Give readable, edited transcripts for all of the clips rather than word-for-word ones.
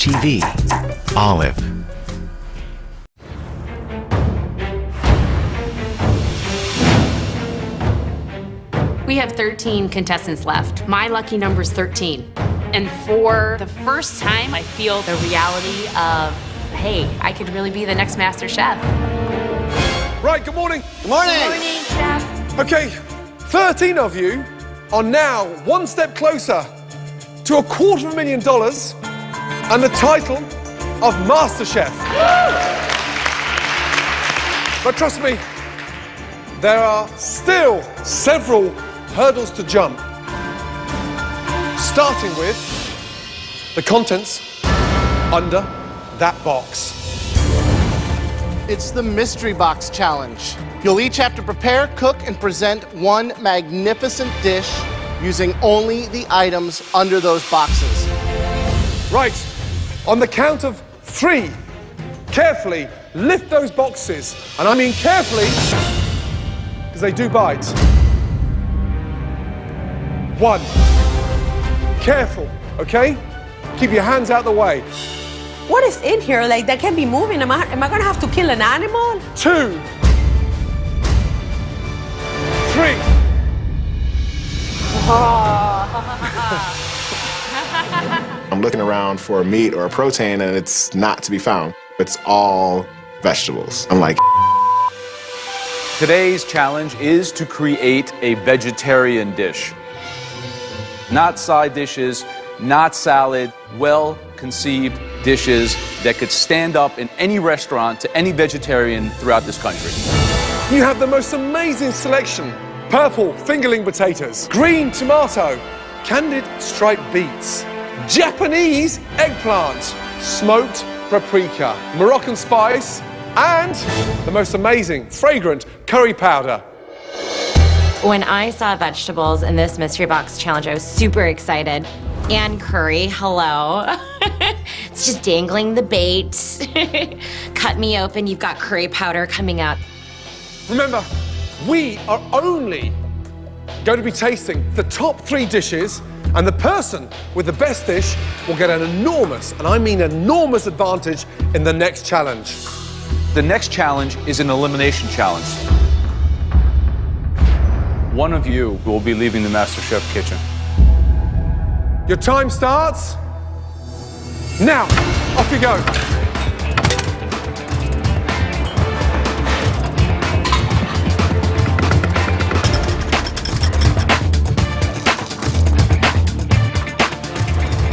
TV. Olive. We have 13 contestants left. My lucky number is 13. And for the first time, I feel the reality of, hey, I could really be the next MasterChef. Right, good morning. Good morning. Good morning, Chef. Okay, 13 of you are now one step closer to $250,000 and the title of MasterChef. But trust me, there are still several hurdles to jump. Starting with the contents under that box. It's the Mystery Box Challenge. You'll each have to prepare, cook, and present one magnificent dish using only the items under those boxes. Right, on the count of 3, carefully lift those boxes. And I mean carefully, because they do bite. 1. Careful, okay? Keep your hands out the way. What is in here? Like, that can be moving. Am I gonna have to kill an animal? 2. 3. I'm looking around for a meat or a protein and it's not to be found. It's all vegetables. I'm like, today's challenge is to create a vegetarian dish. Not side dishes, not salad, well-conceived dishes that could stand up in any restaurant to any vegetarian throughout this country. You have the most amazing selection. Purple fingerling potatoes, green tomato, candied striped beets, Japanese eggplant, smoked paprika, Moroccan spice, and the most amazing, fragrant curry powder. When I saw vegetables in this mystery box challenge, I was super excited. And curry, hello. It's just dangling the bait. Cut me open, you've got curry powder coming out. Remember, we are only going to be tasting the top 3 dishes, and the person with the best dish will get an enormous, and I mean enormous, advantage in the next challenge. The next challenge is an elimination challenge. One of you will be leaving the MasterChef kitchen. Your time starts now. Off you go.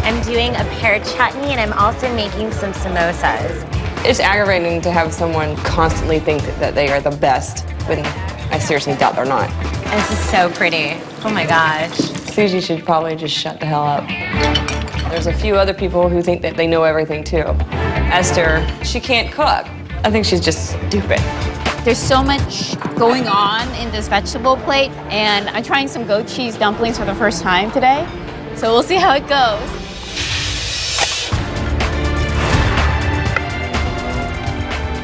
I'm doing a pear chutney and I'm also making some samosas. It's aggravating to have someone constantly think that they are the best when I seriously doubt they're not. This is so pretty. Oh my gosh. Susie should probably just shut the hell up. There's a few other people who think that they know everything too. Esther, she can't cook. I think she's just stupid. There's so much going on in this vegetable plate, and I'm trying some goat cheese dumplings for the first time today. So we'll see how it goes.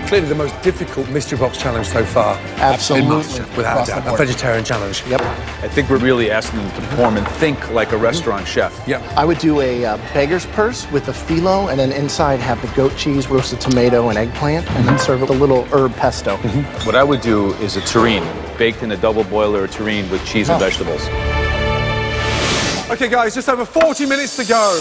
Clearly the most difficult mystery box challenge so far. Absolutely. Without a doubt, a vegetarian challenge. Yep. I think we're really asking them to perform and think like a restaurant chef. Yep. I would do a beggar's purse with a phyllo, and then inside have the goat cheese, roasted tomato, and eggplant, and then serve with a little herb pesto. What I would do is a terrine, baked in a double boiler, a terrine with cheese and vegetables. Okay, guys, just over 40 minutes to go.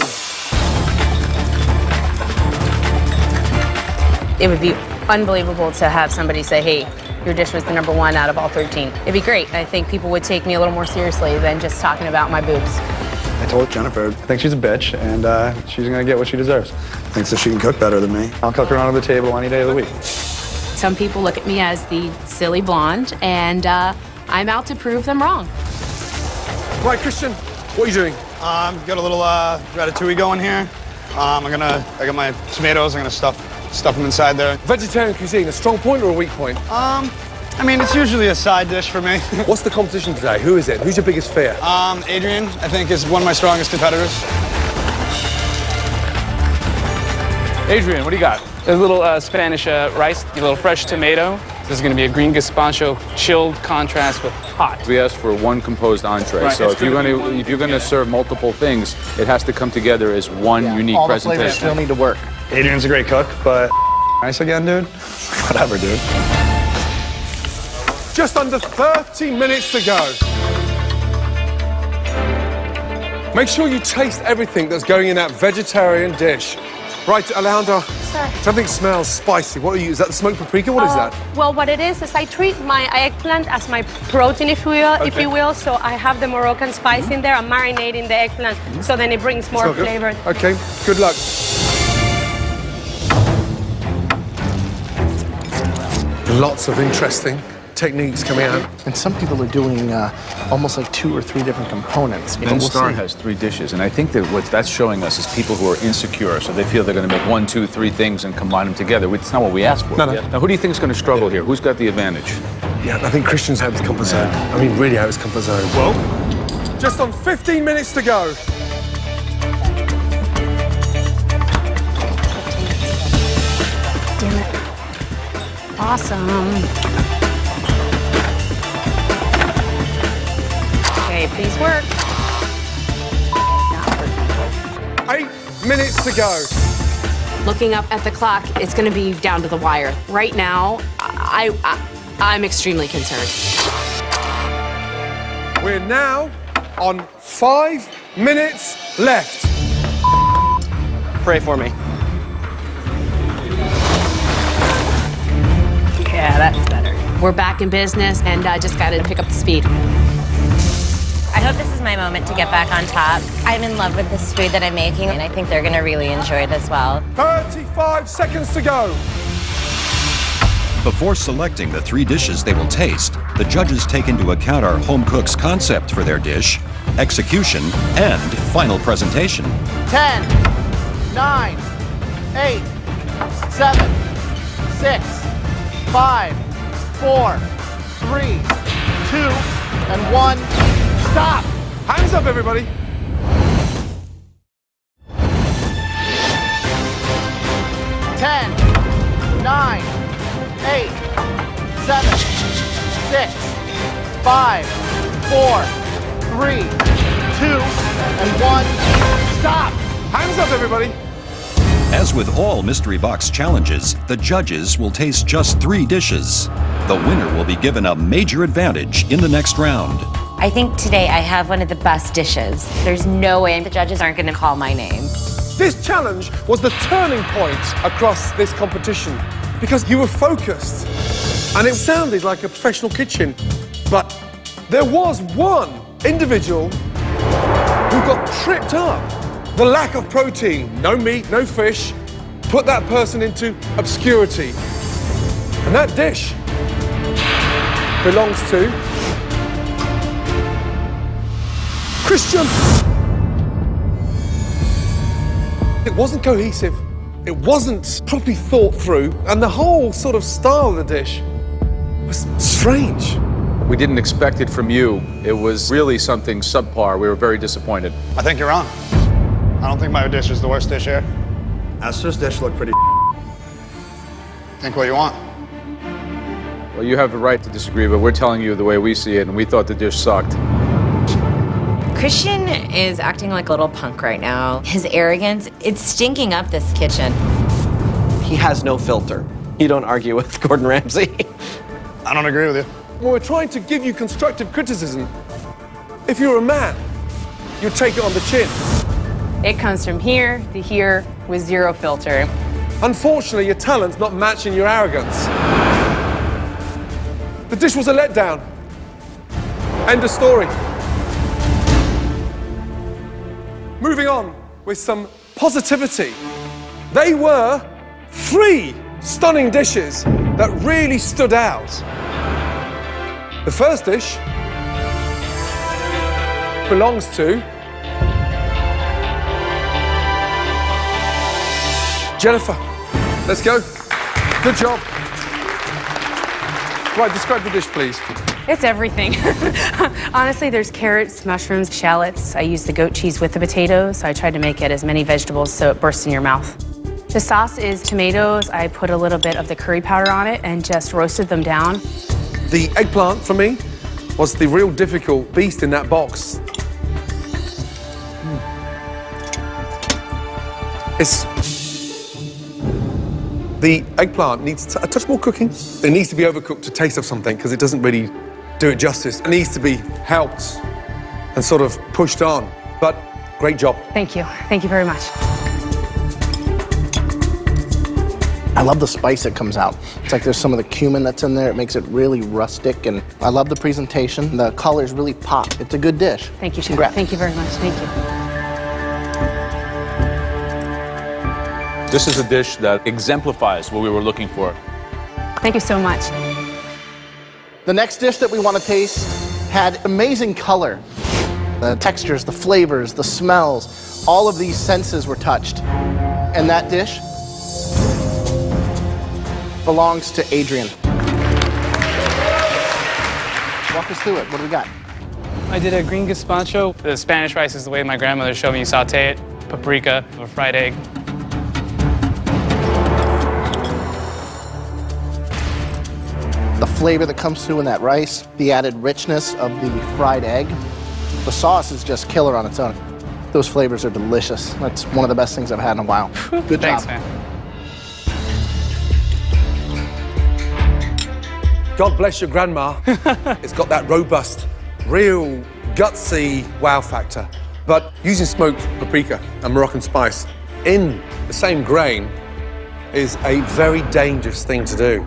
It would be unbelievable to have somebody say, hey, your dish was the #1 out of all 13. It'd be great. I think people would take me a little more seriously than just talking about my boobs. I told Jennifer, I think she's a bitch, and she's gonna get what she deserves. Thinks that she can cook better than me. I'll cook her under the table any day of the week. Some people look at me as the silly blonde, and I'm out to prove them wrong. Right, Christian, what are you doing? Got a little ratatouille going here. I got my tomatoes. I'm gonna stuff them inside there. Vegetarian cuisine, a strong point or a weak point? I mean, it's usually a side dish for me. What's the competition today? Who is it? Who's your biggest fear? Adrian, I think, is one of my strongest competitors. Adrian, what do you got? A little Spanish rice, a little fresh tomato, This is going to be a green gazpacho, chilled contrast with hot. We asked for one composed entree, Right, so it's if you're going to serve multiple things, it has to come together as one unique all the presentation. flavors still need to work. Adrian's a great cook, but nice again, dude. Whatever, dude. Just under 30 minutes to go. Make sure you taste everything that's going in that vegetarian dish. Right, Alejandra, something smells spicy. What are you, is that the smoked paprika? What is that? Well, what it is I treat my eggplant as my protein, if you will. So I have the Moroccan spice in there. I'm marinating the eggplant, so then it brings more flavor. Okay, good luck. Lots of interesting techniques coming out. And some people are doing almost like 2 or 3 different components. Ben Starr has 3 dishes, and I think that what that's showing us is people who are insecure, so they feel they're going to make 1, 2, 3 things and combine them together. It's not what we asked for. No. Now, who do you think is going to struggle here? Who's got the advantage? Yeah, I think Christian's out of his comfort zone. I mean, really out of his comfort zone. Well, just on 15 minutes to go. Damn it. Awesome. Okay, please work. 8 minutes to go. Looking up at the clock, it's going to be down to the wire. Right now, I'm extremely concerned. We're now on 5 minutes left. Pray for me. Yeah, that's better. We're back in business, and I just got to pick up the speed. I hope this is my moment to get back on top. I'm in love with this food that I'm making, and I think they're gonna really enjoy it as well. 35 seconds to go. Before selecting the 3 dishes they will taste, the judges take into account our home cook's concept for their dish, execution, and final presentation. 10, 9, 8, 7, 6, 5, 4, 3, 2, and 1. Stop! Hands up, everybody. 10, 9, 8, 7, 6, 5, 4, 3, 2, and 1. Stop! Hands up, everybody. As with all mystery box challenges, the judges will taste just 3 dishes. The winner will be given a major advantage in the next round. I think today I have one of the best dishes. There's no way the judges aren't gonna call my name. This challenge was the turning point across this competition because you were focused and it sounded like a professional kitchen, but there was one individual who got tripped up. The lack of protein, no meat, no fish, put that person into obscurity. And that dish belongs to Christian. It wasn't cohesive, it wasn't properly thought through, and the whole sort of style of the dish was strange. We didn't expect it from you. It was really something subpar. We were very disappointed. I think you're wrong. I don't think my dish is the worst dish here. Esther's dish looked pretty. Think what you want. Well, you have a right to disagree, but we're telling you the way we see it, and we thought the dish sucked. Christian is acting like a little punk right now. His arrogance, it's stinking up this kitchen. He has no filter. You don't argue with Gordon Ramsay. I don't agree with you. Well, we're trying to give you constructive criticism. If you're a man, you'd take it on the chin. It comes from here to here with 0 filter. Unfortunately, your talent's not matching your arrogance. The dish was a letdown. End of story. Moving on with some positivity. They were 3 stunning dishes that really stood out. The first dish belongs to Jennifer. Let's go. Good job. Right, describe the dish, please. It's everything. Honestly, there's carrots, mushrooms, shallots. I use the goat cheese with the potatoes, so I tried to make it as many vegetables so it bursts in your mouth. The sauce is tomatoes. I put a little bit of the curry powder on it and just roasted them down. The eggplant, for me, was the real difficult beast in that box. The eggplant needs a touch more cooking. It needs to be overcooked to taste of something because it doesn't really do it justice. It needs to be helped and sort of pushed on. But great job. Thank you. Thank you very much. I love the spice that comes out. It's like there's some of the cumin that's in there. It makes it really rustic, and I love the presentation. The colors really pop. It's a good dish. Thank you, Chef. Congrats. Thank you very much. Thank you. This is a dish that exemplifies what we were looking for. Thank you so much. The next dish that we want to taste had amazing color. The textures, the flavors, the smells, all of these senses were touched. And that dish belongs to Adrian. Walk us through it. What do we got? I did a green gazpacho. The Spanish rice is the way my grandmother showed me. You saute it, paprika, a fried egg. The flavor that comes through in that rice, the added richness of the fried egg. The sauce is just killer on its own. Those flavors are delicious. That's one of the best things I've had in a while. Good Thanks, job. man. God bless your grandma. It's got that robust, real, gutsy wow factor. But using smoked paprika and Moroccan spice in the same grain is a very dangerous thing to do.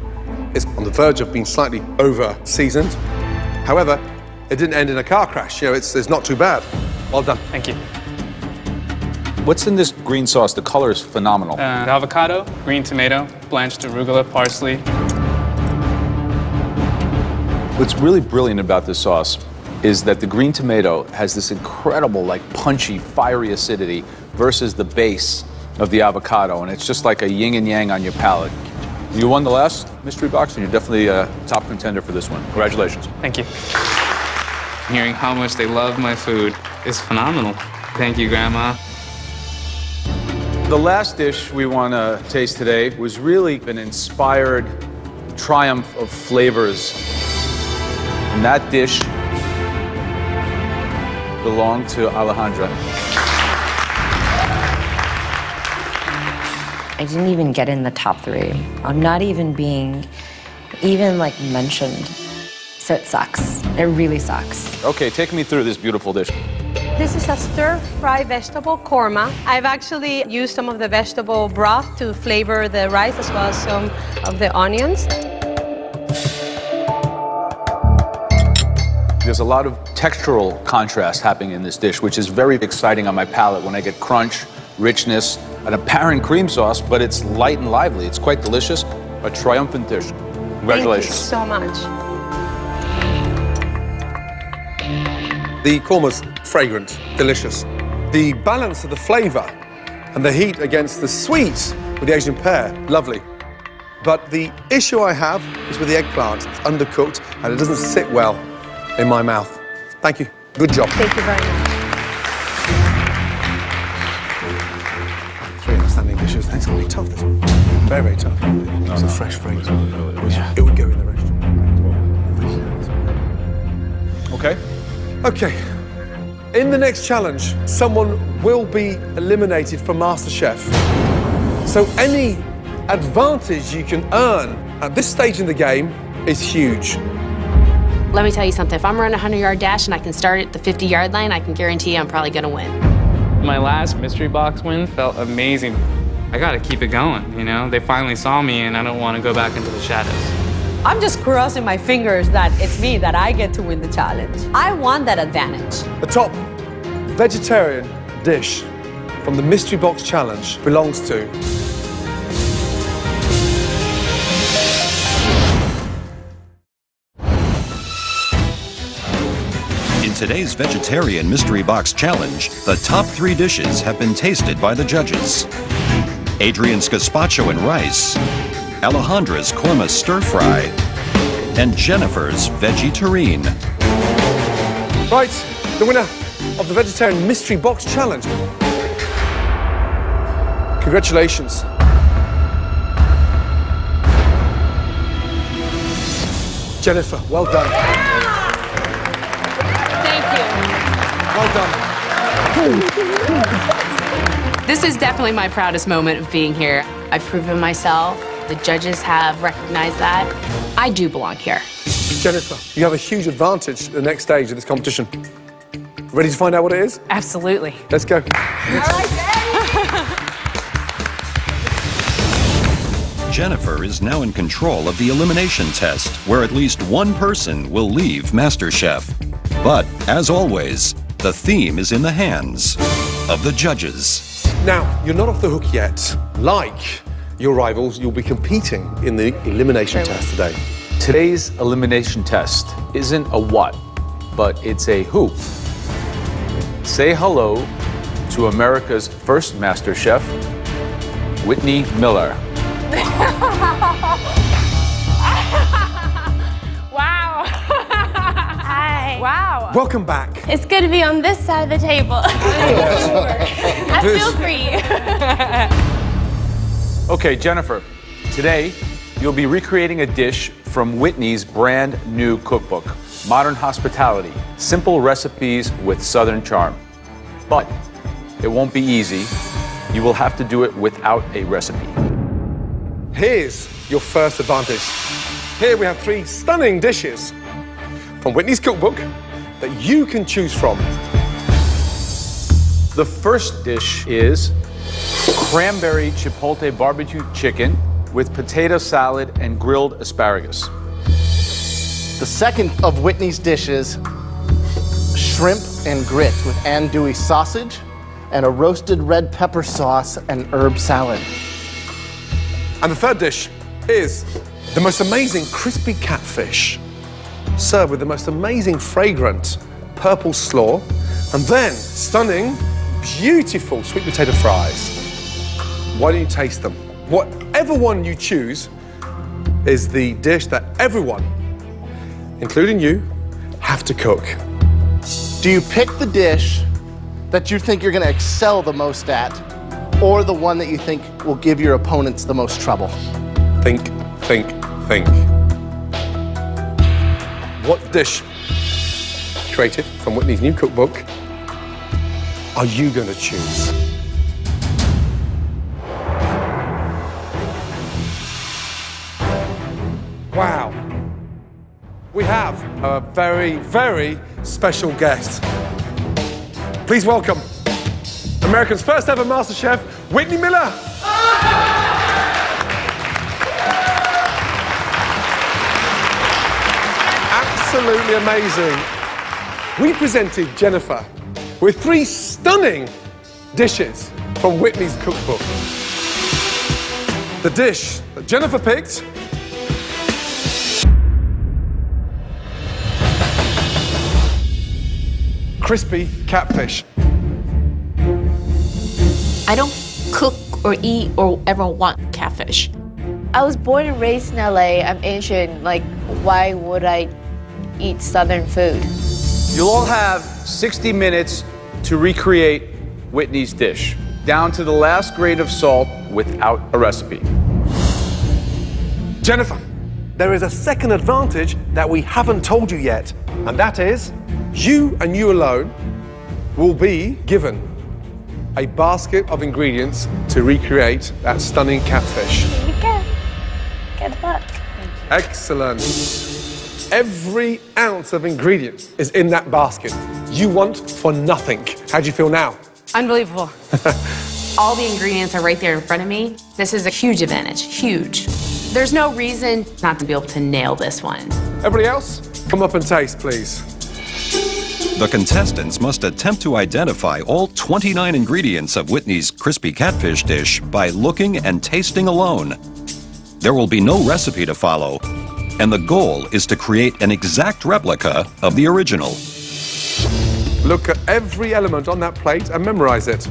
It's on the verge of being slightly over-seasoned. However, it didn't end in a car crash. You know, it's not too bad. Well done. Thank you. What's in this green sauce? The color is phenomenal. Avocado, green tomato, blanched arugula, parsley. What's really brilliant about this sauce is that the green tomato has this incredible, like, punchy, fiery acidity versus the base of the avocado, and it's just like a yin and yang on your palate. You won the last mystery box, and you're definitely a top contender for this one. Congratulations. Thank you. Hearing how much they love my food is phenomenal. Thank you, Grandma. The last dish we want to taste today was really an inspired triumph of flavors. And that dish belonged to Alejandra. I didn't even get in the top 3. I'm not even being like mentioned. So it sucks. It really sucks. Okay, take me through this beautiful dish. This is a stir-fry vegetable korma. I've actually used some of the vegetable broth to flavor the rice as well as some of the onions. There's a lot of textural contrast happening in this dish, which is very exciting on my palate when I get crunch, richness, an apparent cream sauce, but it's light and lively. It's quite delicious. A triumphant dish. Congratulations. Thank you so much. The korma's fragrant, delicious. The balance of the flavor and the heat against the sweet with the Asian pear, lovely. But the issue I have is with the eggplant. It's undercooked and it doesn't sit well in my mouth. Thank you. Good job. Thank you very much. 3 outstanding dishes. It's going to be tough, this one. Very, very tough. It's a fresh fragrance. It would go in the restaurant. Okay. Okay. In the next challenge, someone will be eliminated from MasterChef. So any advantage you can earn at this stage in the game is huge. Let me tell you something. If I'm running a 100-yard dash and I can start at the 50-yard line, I can guarantee I'm probably going to win. My last mystery box win felt amazing. I got to keep it going, you know? They finally saw me, and I don't want to go back into the shadows. I'm just crossing my fingers that it's me, that I get to win the challenge. I want that advantage. The top vegetarian dish from the Mystery Box Challenge belongs to... In today's Vegetarian Mystery Box Challenge, the top 3 dishes have been tasted by the judges. Adrian's gazpacho and rice, Alejandra's korma stir-fry, and Jennifer's veggie terrine. Right, the winner of the Vegetarian Mystery Box Challenge. Congratulations. Jennifer, well done. Thank you. Well done. This is definitely my proudest moment of being here. I've proven myself. The judges have recognized that. I do belong here. Jennifer, you have a huge advantage at the next stage of this competition. Ready to find out what it is? Absolutely. Let's go. All right, Jennifer is now in control of the elimination test, where at least one person will leave MasterChef. But, as always, the theme is in the hands of the judges. Now, you're not off the hook yet. Like your rivals, you'll be competing in the elimination test today. Today's elimination test isn't a what, but it's a who. Say hello to America's first MasterChef, Whitney Miller. Wow. Hi. Wow. Welcome back. It's good to be on this side of the table. I feel free. Okay, Jennifer, today you'll be recreating a dish from Whitney's brand new cookbook, Modern Hospitality, Simple Recipes with Southern Charm. But it won't be easy. You will have to do it without a recipe. Here's your first advantage. Here we have 3 stunning dishes from Whitney's cookbook that you can choose from. The first dish is cranberry chipotle barbecue chicken with potato salad and grilled asparagus. The second of Whitney's dishes, shrimp and grits with andouille sausage and a roasted red pepper sauce and herb salad. And the third dish is the most amazing crispy catfish, served with the most amazing fragrant purple slaw, and then stunning, beautiful sweet potato fries. Why don't you taste them? Whatever one you choose is the dish that everyone, including you, have to cook. Do you pick the dish that you think you're going to excel the most at, or the one that you think will give your opponents the most trouble? Think, think, think. What dish created from Whitney's new cookbook are you going to choose? Wow. We have a very, very special guest. Please welcome America's first ever MasterChef, Whitney Miller. Absolutely amazing. We presented Jennifer with 3 stunning dishes from Whitney's cookbook. The dish that Jennifer picked crispy catfish. I don't cook or eat or ever want catfish. I was born and raised in LA. I'm Asian. Like, why would I eat Southern food? You'll all have 60 minutes to recreate Whitney's dish, down to the last grain of salt without a recipe. Jennifer, there is a second advantage that we haven't told you yet, and that is you and you alone will be given a basket of ingredients to recreate that stunning catfish. Here you go. Good luck. Excellent. Every ounce of ingredient is in that basket. You want for nothing. How do you feel now? Unbelievable. All the ingredients are right there in front of me. This is a huge advantage, huge. There's no reason not to be able to nail this one. Everybody else, come up and taste, please. The contestants must attempt to identify all 29 ingredients of Whitney's crispy catfish dish by looking and tasting alone. There will be no recipe to follow, and the goal is to create an exact replica of the original. Look at every element on that plate and memorize it.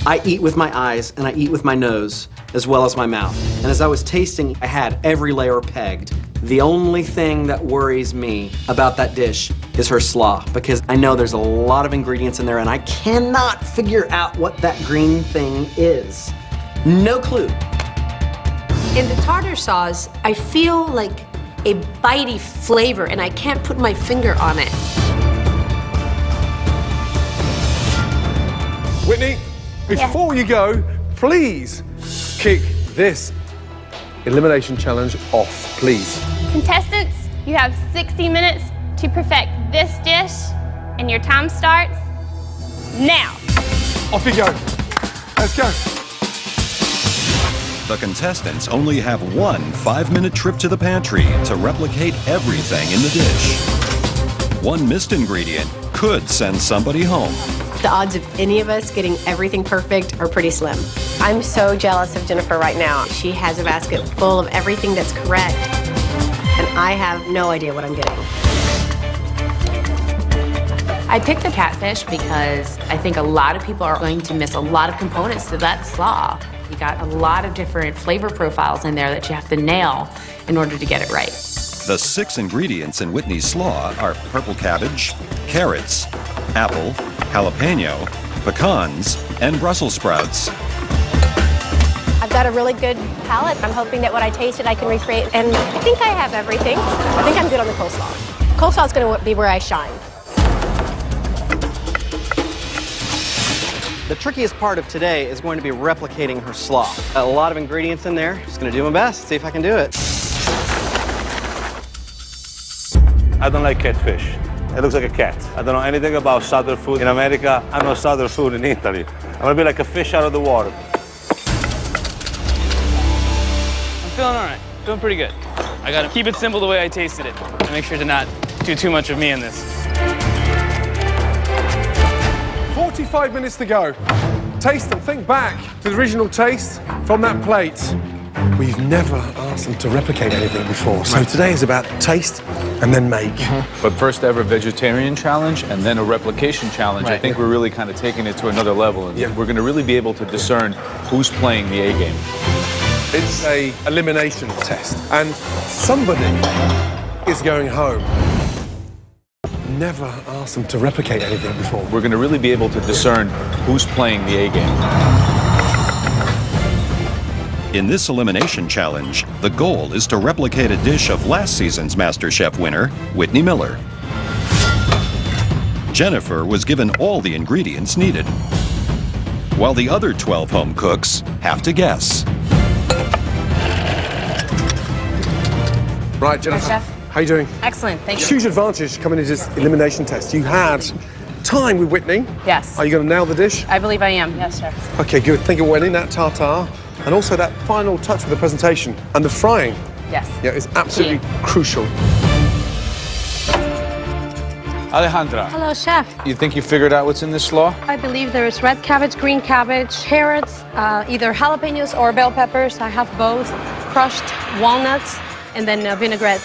I eat with my eyes and I eat with my nose, as well as my mouth. And as I was tasting, I had every layer pegged. The only thing that worries me about that dish is her slaw, because I know there's a lot of ingredients in there and I cannot figure out what that green thing is. No clue. In the tartar sauce, I feel like a bitey flavor, and I can't put my finger on it. Whitney, before you go, please kick this elimination challenge off, please. Contestants, you have 60 minutes to perfect this dish, and your time starts now. Off you go. Let's go. The contestants only have one 5-minute trip to the pantry to replicate everything in the dish. One missed ingredient could send somebody home. The odds of any of us getting everything perfect are pretty slim. I'm so jealous of Jennifer right now. She has a basket full of everything that's correct, and I have no idea what I'm getting. I picked the catfish because I think a lot of people are going to miss a lot of components to that slaw. You got a lot of different flavor profiles in there that you have to nail in order to get it right. The 6 ingredients in Whitney's slaw are purple cabbage, carrots, apple, jalapeno, pecans, and Brussels sprouts. I've got a really good palate. I'm hoping that what I tasted I can recreate, and I think I have everything. I think I'm good on the coleslaw. Coleslaw is going to be where I shine. The trickiest part of today is going to be replicating her slaw. A lot of ingredients in there. Just going to do my best, see if I can do it. I don't like catfish. It looks like a cat. I don't know anything about southern food in America. I know southern food in Italy. I'm gonna be like a fish out of the water. I'm feeling all right. Feeling pretty good. I gotta keep it simple the way I tasted it and make sure to not do too much of me in this. 45 minutes to go. Taste them. Think back to the original taste from that plate. We've never asked them to replicate anything before. So today is about taste and then make. But first ever vegetarian challenge and then a replication challenge. I think we're really kind of taking it to another level. And we're going to really be able to discern who's playing the A game. It's a elimination test, and somebody is going home. Never asked them to replicate anything before. We're going to really be able to discern who's playing the A game. In this elimination challenge, the goal is to replicate a dish of last season's MasterChef winner, Whitney Miller. Jennifer was given all the ingredients needed, while the other 12 home cooks have to guess. Right, Jennifer. Hi, Chef. How you doing? Excellent, thank you. Huge advantage coming into this elimination test. You had time with Whitney. Yes. Are you going to nail the dish? I believe I am, yes, Chef. Okay, good. Think of Whitney, that tartare, and also that final touch with the presentation and the frying. Yes. Yeah, it's absolutely crucial. Alejandra, Hello, Chef. you think you figured out what's in this slaw? I believe there is red cabbage, green cabbage, carrots, either jalapenos or bell peppers. I have both, crushed walnuts, and then vinaigrette.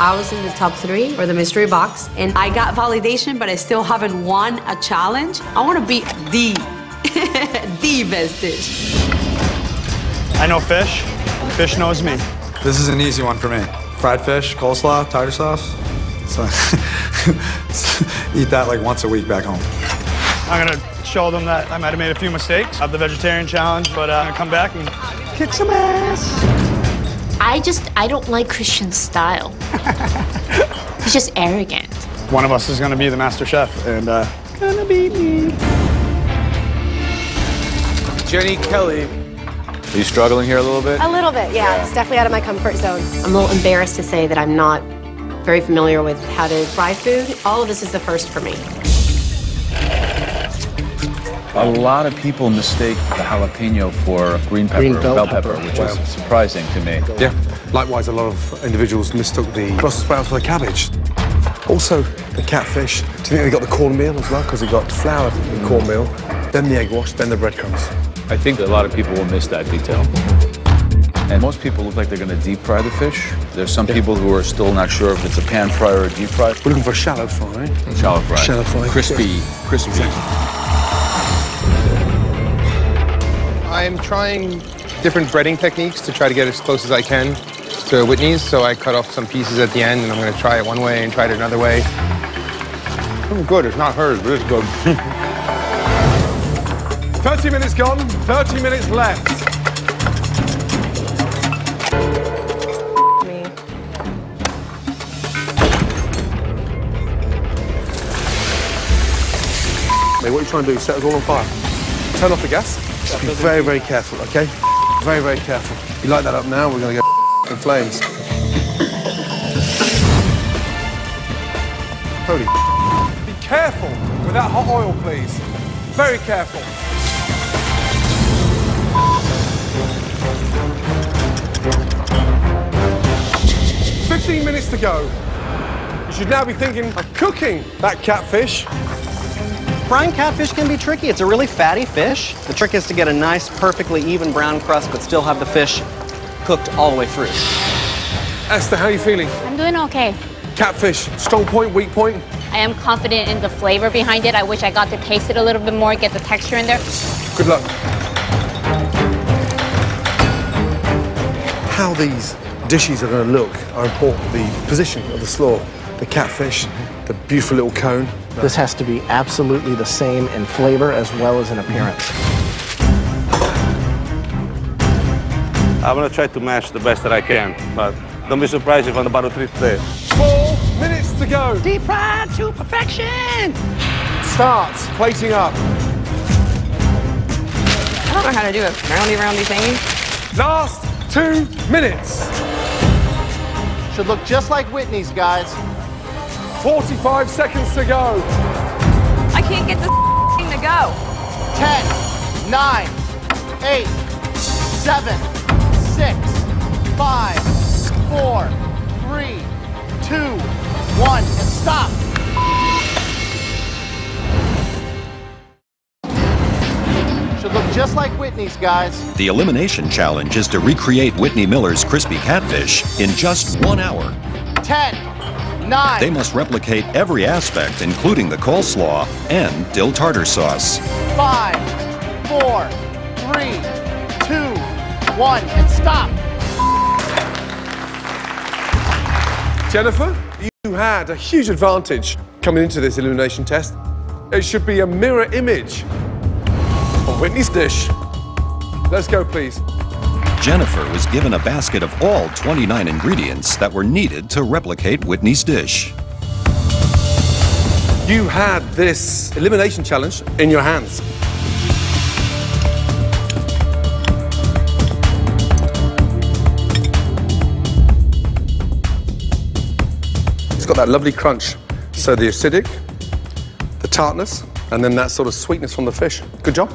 I was in the top 3 for the mystery box, and I got validation, but I still haven't won a challenge. I want to be the best dish. I know fish. Fish knows me. This is an easy one for me. Fried fish, coleslaw, tartar sauce. So eat that like once a week back home. I'm gonna show them that I might have made a few mistakes. Have the vegetarian challenge, but I'm gonna come back and kick some ass. I don't like Christian's style. He's just arrogant. One of us is gonna be the master chef, and gonna beat me. Jenny Kelly. Are you struggling here a little bit? A little bit, yeah. It's definitely out of my comfort zone. I'm a little embarrassed to say that I'm not very familiar with how to fry food. All of this is the first for me. A lot of people mistake the jalapeno for green bell pepper, which is surprising to me. Yeah. Likewise, a lot of individuals mistook the Brussels sprouts for the cabbage. Also, the catfish. Do you think they got the cornmeal as well? Because they got flour in cornmeal, then the egg wash, then the breadcrumbs. I think a lot of people will miss that detail. And most people look like they're going to deep fry the fish. There's some people who are still not sure if it's a pan fry or a deep fry. We're looking for a shallow fry. Shallow fry. Shallow fry. Crispy. Crispy. I'm trying different breading techniques to try to get as close as I can to Whitney's. So I cut off some pieces at the end, and I'm going to try it one way and try it another way. Oh, good. It's not hers, but it's good. 30 minutes gone, 30 minutes left. what are you trying to do? Set us all on fire. Turn off the gas. Just be very, very careful, okay? Very, very careful. You light that up now, we're going to get in flames. Holy Be careful with that hot oil, please. Very careful. "15 minutes to go. You should now be thinking of cooking that catfish." Frying catfish can be tricky. It's a really fatty fish. The trick is to get a nice, perfectly even brown crust, but still have the fish cooked all the way through. Esther, how are you feeling? I'm doing okay. Catfish, strong point, weak point? I am confident in the flavor behind it. I wish I got to taste it a little bit more, get the texture in there. Good luck. How these dishes are going to look are important. The position of the slaw, the catfish, the beautiful little cone. This has to be absolutely the same in flavor as well as in appearance. I'm gonna try to match the best that I can, but don't be surprised if I'm about to treat today. 4 minutes to go. Deep fried to perfection. Start plating up. I don't know how to do a roundy thingy. Last 2 minutes. Should look just like Whitney's, guys. 45 seconds to go. I can't get this thing to go. 10, 9, 8, 7, 6, 5, 4, 3, 2, 1, and stop. Should look just like Whitney's, guys. The elimination challenge is to recreate Whitney Miller's crispy catfish in just 1 hour. 10, 9. They must replicate every aspect, including the coleslaw and dill tartar sauce. 5, 4, 3, 2, 1, and stop. Jennifer, you had a huge advantage coming into this elimination test. It should be a mirror image of Whitney's dish. Let's go, please. Jennifer was given a basket of all 29 ingredients that were needed to replicate Whitney's dish. You had this elimination challenge in your hands. It's got that lovely crunch. So the acidic, the tartness, and then that sort of sweetness from the fish. Good job.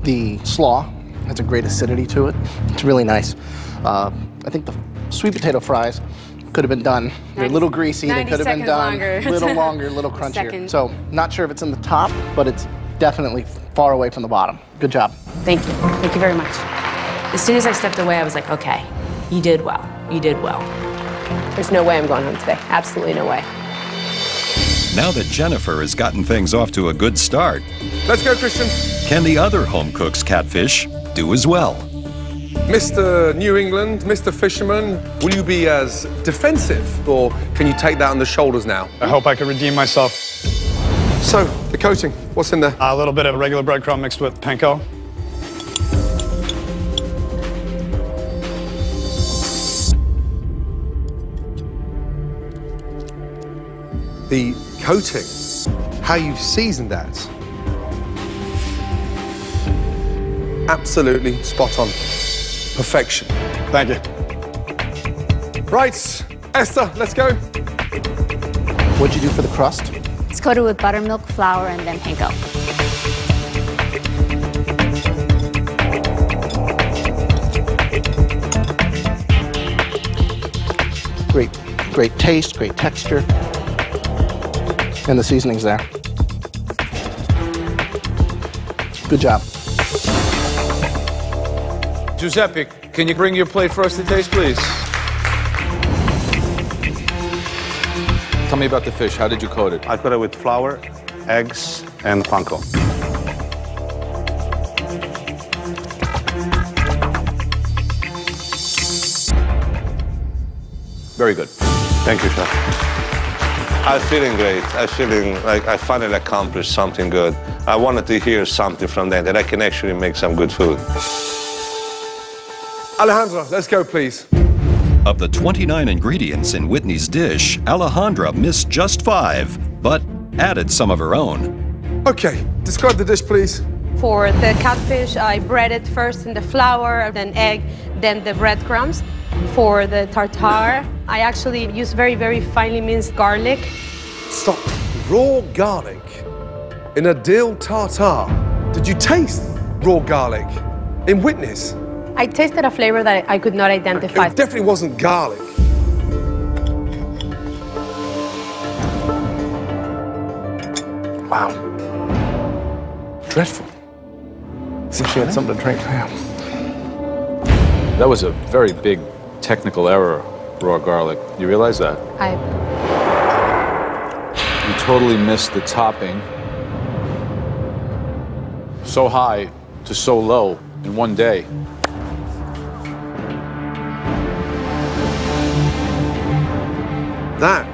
The slaw has a great acidity to it. It's really nice. I think the sweet potato fries could have been done. They're a little greasy. They could have been done a little longer, a little crunchier. So not sure if it's in the top, but it's definitely far away from the bottom. Good job. Thank you. Thank you very much. As soon as I stepped away, I was like, okay, you did well. You did well. There's no way I'm going home today. Absolutely no way. Now that Jennifer has gotten things off to a good start, let's go, Christian. Can the other home cook's catfish do as well? Mr. New England, Mr. Fisherman, will you be as defensive, or can you take that on the shoulders now? I hope I can redeem myself. So, the coating, what's in there? A little bit of regular breadcrumb mixed with panko. The coating, how you've seasoned that. Absolutely spot on. Perfection. Thank you. Right, Esther, let's go. What'd you do for the crust? It's coated with buttermilk, flour, and then panko. Great taste, great texture. And the seasoning's there. Good job. Giuseppe, can you bring your plate for us to taste, please? Tell me about the fish. How did you coat it? I coat it with flour, eggs, and panko. Very good. Thank you, chef. I'm feeling great. I'm feeling like I finally accomplished something good. I wanted to hear something from them that I can actually make some good food. Alejandra, let's go, please. Of the 29 ingredients in Whitney's dish, Alejandra missed just 5, but added some of her own. Okay, describe the dish, please. For the catfish, I bread it first in the flour, then egg, then the breadcrumbs. For the tartare, I actually use very, very finely minced garlic. Stop. Raw garlic in a dill tartare. Did you taste raw garlic in Whitney's? I tasted a flavor that I could not identify. It definitely wasn't garlic. Wow. Dreadful. See if she had something to drink. Yeah. That was a very big technical error, raw garlic. You realize that? You totally missed the topping. So high to so low in one day. That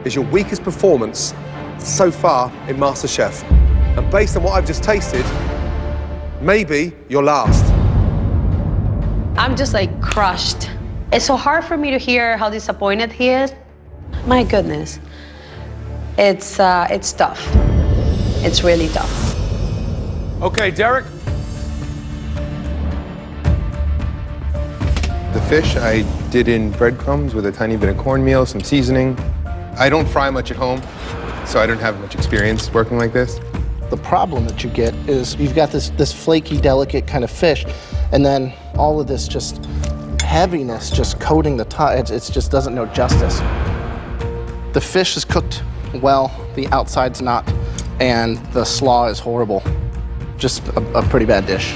is your weakest performance so far in MasterChef. And based on what I've just tasted, maybe your last. I'm just like crushed. It's so hard for me to hear how disappointed he is. My goodness. It's tough. It's really tough. Okay, Derek. The fish I did in breadcrumbs with a tiny bit of cornmeal, some seasoning. I don't fry much at home, so I don't have much experience working like this. The problem that you get is you've got this flaky, delicate kind of fish, and then all of this just heaviness just coating the top. It just doesn't know justice. The fish is cooked well, the outside's not, and the slaw is horrible. Just a pretty bad dish.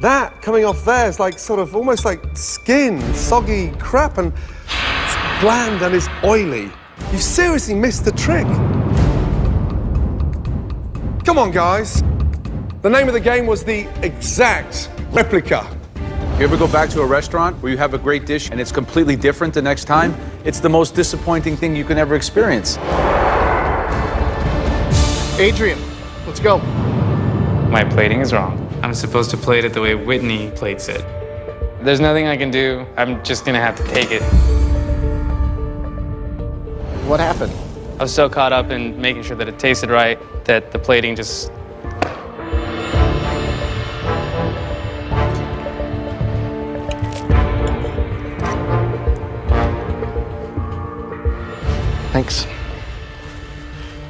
That coming off there is like sort of almost like skin, soggy crap, and it's bland and it's oily. You seriously missed the trick. Come on, guys. The name of the game was the exact replica. You ever go back to a restaurant where you have a great dish and it's completely different the next time? It's the most disappointing thing you can ever experience. Adrian, let's go. My plating is wrong. I'm supposed to plate it the way Whitney plates it. There's nothing I can do. I'm just gonna have to take it. What happened? I was so caught up in making sure that it tasted right that the plating just... Thanks.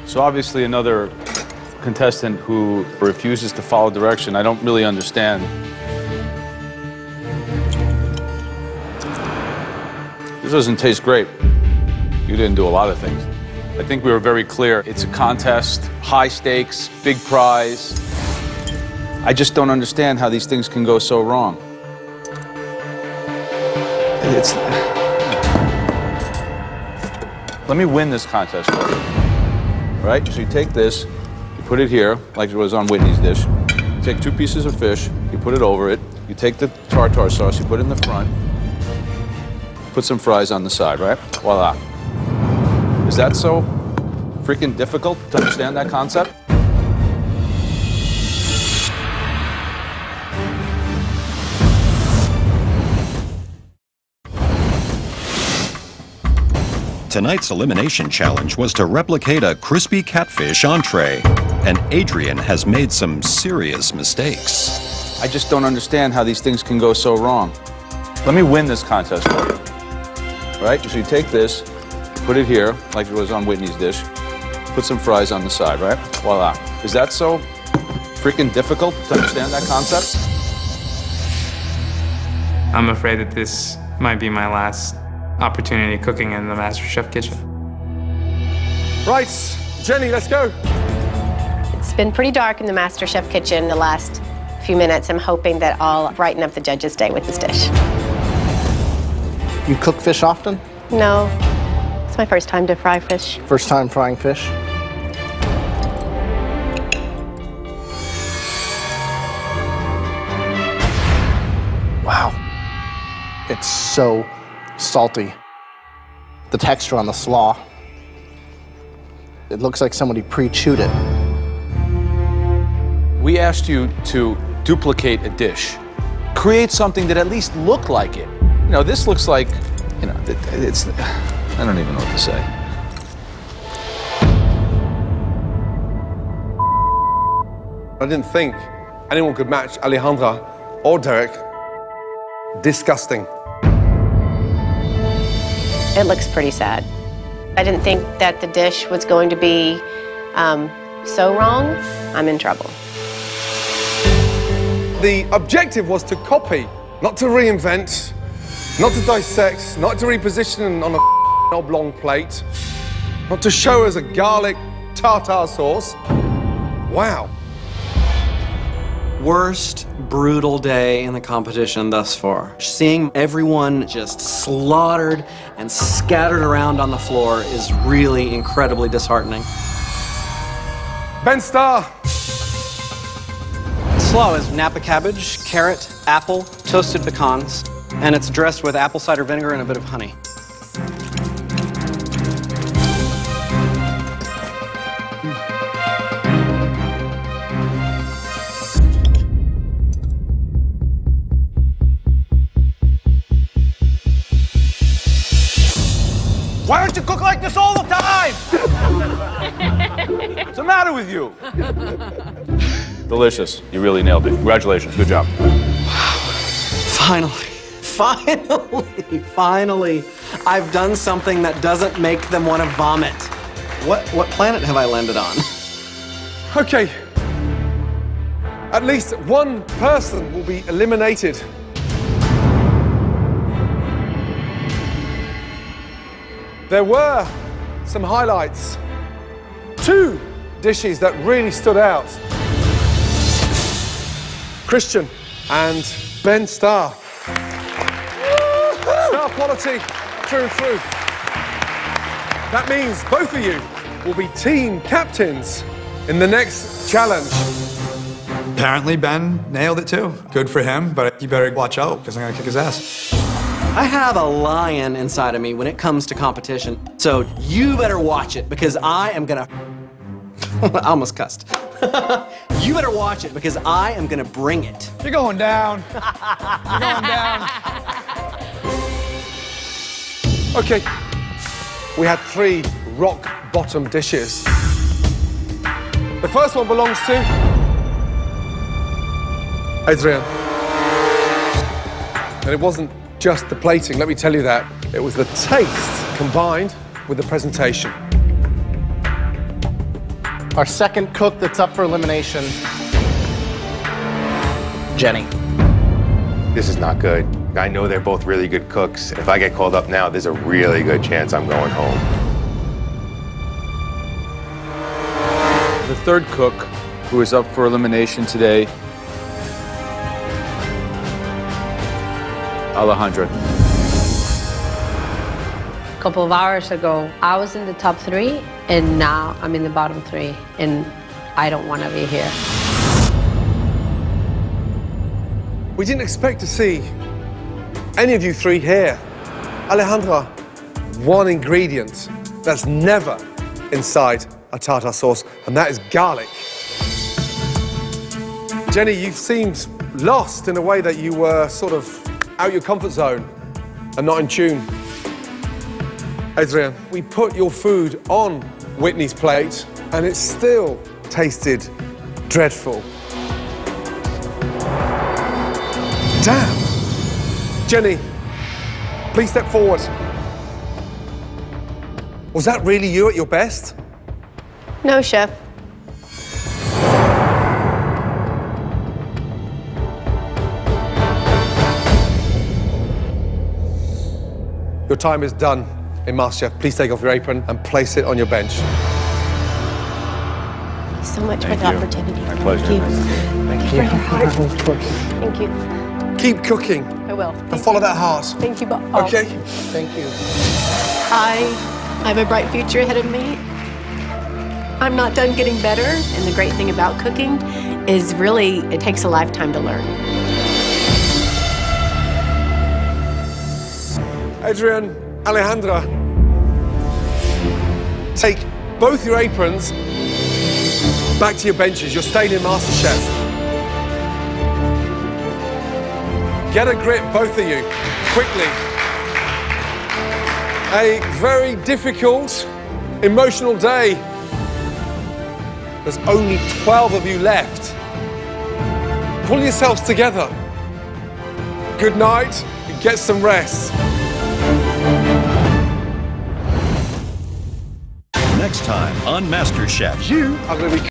So obviously another contestant who refuses to follow direction. I don't really understand. This doesn't taste great. You didn't do a lot of things. I think we were very clear. It's a contest, high stakes, big prize. I just don't understand how these things can go so wrong. Let me win this contest for you. Right? So you take this, you put it here, like it was on Whitney's dish. You take 2 pieces of fish, you put it over it. You take the tartare sauce, you put it in the front. Put some fries on the side, right? Voila. Is that so freaking difficult to understand that concept? Tonight's elimination challenge was to replicate a crispy catfish entree, and Adrian has made some serious mistakes. I just don't understand how these things can go so wrong. Let me win this contest for you. Right? So you take this, put it here, like it was on Whitney's dish. Put some fries on the side, right? Voila. Is that so freaking difficult to understand that concept? I'm afraid that this might be my last opportunity cooking in the MasterChef kitchen. Right, Jenny, let's go. It's been pretty dark in the MasterChef kitchen the last few minutes. I'm hoping that I'll brighten up the judges' day with this dish. You cook fish often? No, it's my first time to fry fish. First time frying fish? Wow. It's so salty. The texture on the slaw. It looks like somebody pre-chewed it. We asked you to duplicate a dish. Create something that at least looked like it. You know, this looks like, you know, it's, I don't even know what to say. I didn't think anyone could match Alejandra or Derek. Disgusting. It looks pretty sad. I didn't think that the dish was going to be so wrong. I'm in trouble. The objective was to copy, not to reinvent, not to dissect, not to reposition on a oblong plate, not to show us a garlic tartar sauce. Wow. Worst brutal day in the competition thus far. Seeing everyone just slaughtered and scattered around on the floor is really incredibly disheartening. Ben Starr. Slaw is Napa cabbage, carrot, apple, toasted pecans, and it's dressed with apple cider vinegar and a bit of honey. Why don't you cook like this all the time? What's the matter with you? Delicious. You really nailed it. Congratulations. Good job. Finally, I've done something that doesn't make them want to vomit. What planet have I landed on? Okay. At least one person will be eliminated. There were some highlights. 2 dishes that really stood out. Christian and Ben Starr. Star quality through and through. That means both of you will be team captains in the next challenge. Apparently Ben nailed it too. Good for him, but you better watch out because I'm gonna kick his ass. I have a lion inside of me when it comes to competition, so you better watch it because I am gonna... I almost cussed. You better watch it because I am gonna bring it. You're going down. You're going down. Okay, we had 3 rock-bottom dishes. The first one belongs to Adrian. And it wasn't just the plating, let me tell you that. It was the taste combined with the presentation. Our second cook that's up for elimination, Jenny. This is not good. I know they're both really good cooks. If I get called up now, there's a really good chance I'm going home. The third cook who is up for elimination today, Alejandra. A couple of hours ago, I was in the top 3, and now I'm in the bottom 3, and I don't want to be here. We didn't expect to see any of you 3 here. Alejandra, one ingredient that's never inside a tartar sauce, and that is garlic. Jenny, you seemed lost in a way that you were sort of out your comfort zone and not in tune. Adrian, we put your food on Whitney's plate and it still tasted dreadful. Damn. Jenny, please step forward. Was that really you at your best? No, chef. Your time is done in MasterChef. Please take off your apron and place it on your bench. Thanks so much for the opportunity. My pleasure. Thank you. Thank you. Keep cooking. I will. And follow that heart. Thank you, Bob. Okay? Thank you. I have a bright future ahead of me. I'm not done getting better, and the great thing about cooking is really it takes a lifetime to learn. Adrian, Alejandra, take both your aprons back to your benches. You're staying in MasterChef. Get a grip, both of you, quickly. A very difficult, emotional day. There's only 12 of you left. Pull yourselves together. Good night and get some rest. Next time on MasterChef. You are going to be